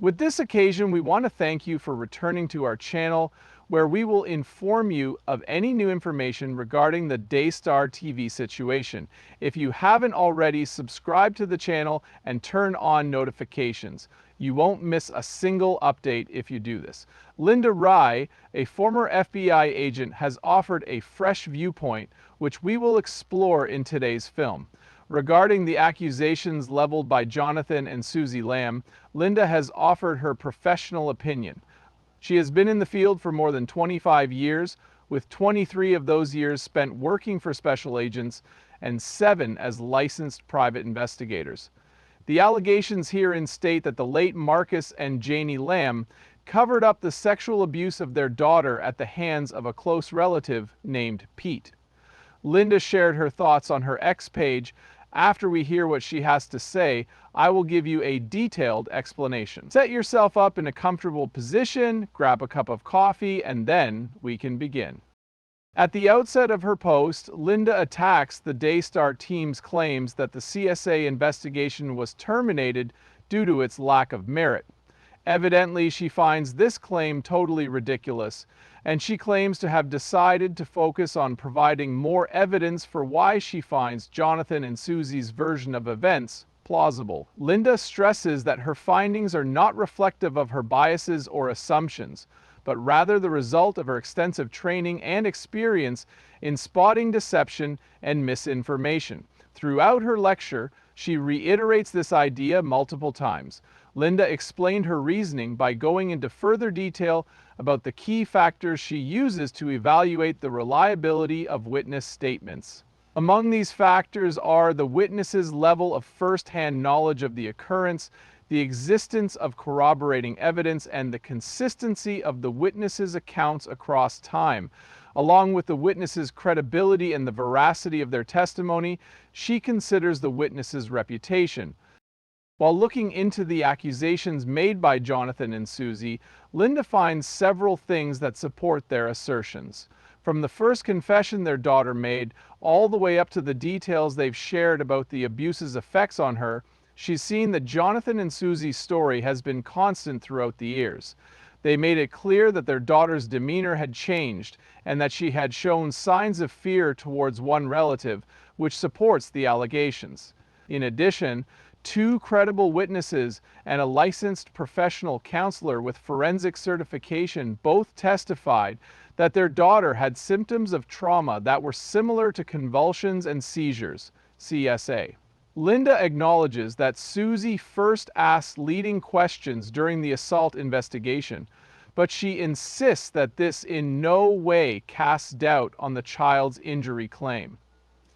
With this occasion, we want to thank you for returning to our channel, where we will inform you of any new information regarding the Daystar TV situation. If you haven't already, subscribe to the channel and turn on notifications. You won't miss a single update if you do this. Linda Rye, a former FBI agent, has offered a fresh viewpoint, which we will explore in today's film. Regarding the accusations leveled by Jonathan and Susie Lamb, Linda has offered her professional opinion. She has been in the field for more than 25 years, with 23 of those years spent working for special agents and 7 as licensed private investigators. The allegations herein state that the late Marcus and Joni Lamb covered up the sexual abuse of their daughter at the hands of a close relative named Pete. Linda shared her thoughts on her X page. After we hear what she has to say, I will give you a detailed explanation. Set yourself up in a comfortable position, grab a cup of coffee, and then we can begin. At the outset of her post, Linda attacks the Daystar team's claims that the CSA investigation was terminated due to its lack of merit. Evidently, she finds this claim totally ridiculous, and she claims to have decided to focus on providing more evidence for why she finds Jonathan and Susie's version of events plausible. Linda stresses that her findings are not reflective of her biases or assumptions, but rather the result of her extensive training and experience in spotting deception and misinformation. Throughout her lecture, she reiterates this idea multiple times. Linda explained her reasoning by going into further detail about the key factors she uses to evaluate the reliability of witness statements. Among these factors are the witness's level of first-hand knowledge of the occurrence, the existence of corroborating evidence, and the consistency of the witness's accounts across time. Along with the witness's credibility and the veracity of their testimony, she considers the witness's reputation. While looking into the accusations made by Jonathan and Susie, Linda finds several things that support their assertions. From the first confession their daughter made, all the way up to the details they've shared about the abuse's effects on her, she's seen that Jonathan and Susie's story has been constant throughout the years. They made it clear that their daughter's demeanor had changed and that she had shown signs of fear towards one relative, which supports the allegations. In addition, 2 credible witnesses and a licensed professional counselor with forensic certification both testified that their daughter had symptoms of trauma that were similar to convulsions and seizures, CSA. Linda acknowledges that Susie first asked leading questions during the assault investigation, but she insists that this in no way casts doubt on the child's injury claim.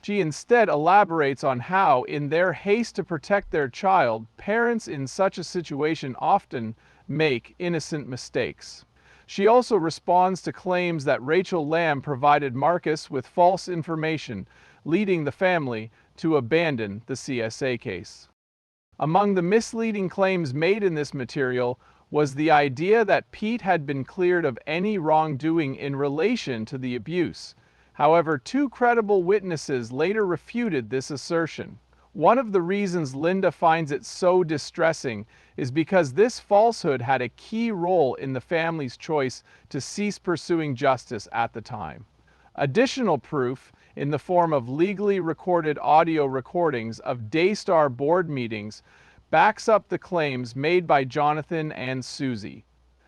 She instead elaborates on how, in their haste to protect their child, parents in such a situation often make innocent mistakes. She also responds to claims that Rachel Lamb provided Marcus with false information, leading the family to abandon the CSA case. Among the misleading claims made in this material was the idea that Pete had been cleared of any wrongdoing in relation to the abuse. However, 2 credible witnesses later refuted this assertion. One of the reasons Linda finds it so distressing is because this falsehood had a key role in the family's choice to cease pursuing justice at the time. Additional proof, in the form of legally recorded audio recordings of Daystar board meetings, backs up the claims made by Jonathan and Susie.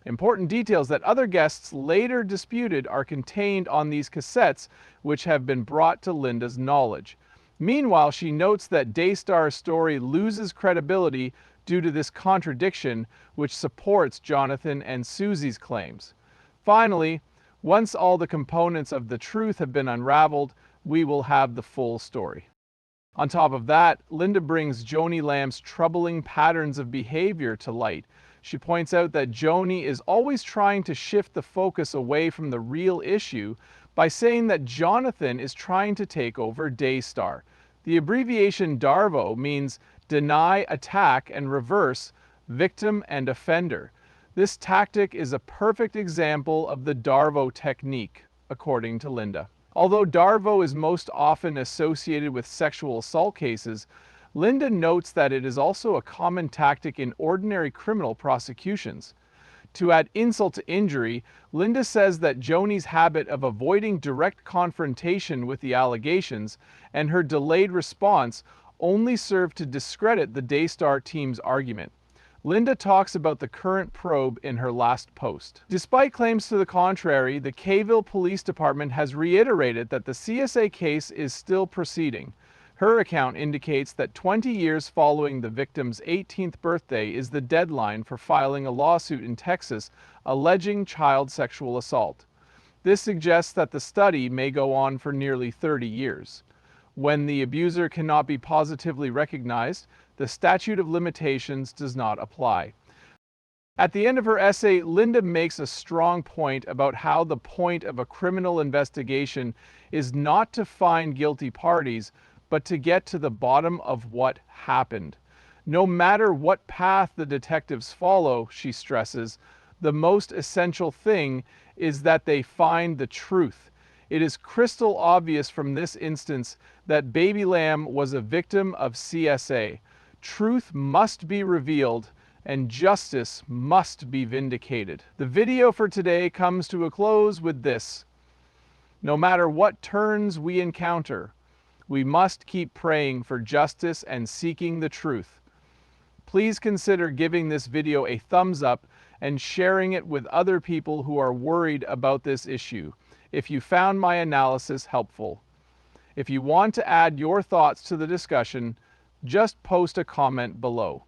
Important details that other guests later disputed are contained on these cassettes, which have been brought to Linda's knowledge. Meanwhile, she notes that Daystar's story loses credibility due to this contradiction, which supports Jonathan and Susie's claims. Finally, once all the components of the truth have been unraveled, we will have the full story. On top of that, Linda brings Joni Lamb's troubling patterns of behavior to light. She points out that Joni is always trying to shift the focus away from the real issue by saying that Jonathan is trying to take over Daystar. The abbreviation DARVO means deny, attack, and reverse, victim and offender. This tactic is a perfect example of the DARVO technique, according to Linda. Although DARVO is most often associated with sexual assault cases, Linda notes that it is also a common tactic in ordinary criminal prosecutions. To add insult to injury, Linda says that Joni's habit of avoiding direct confrontation with the allegations and her delayed response only served to discredit the Daystar team's argument. Linda talks about the current probe in her last post. Despite claims to the contrary, the Kayville Police Department has reiterated that the CSA case is still proceeding. Her account indicates that 20 years following the victim's 18th birthday is the deadline for filing a lawsuit in Texas alleging child sexual assault. This suggests that the study may go on for nearly 30 years. When the abuser cannot be positively recognized, the statute of limitations does not apply. At the end of her essay, Linda makes a strong point about how the point of a criminal investigation is not to find guilty parties, but to get to the bottom of what happened. No matter what path the detectives follow, she stresses, the most essential thing is that they find the truth. It is crystal obvious from this instance that Baby Lamb was a victim of CSA. Truth must be revealed, and justice must be vindicated. The video for today comes to a close with this. No matter what turns we encounter, we must keep praying for justice and seeking the truth. Please consider giving this video a thumbs up and sharing it with other people who are worried about this issue, if you found my analysis helpful. If you want to add your thoughts to the discussion, just post a comment below.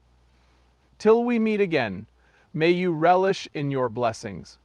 Till we meet again, may you relish in your blessings.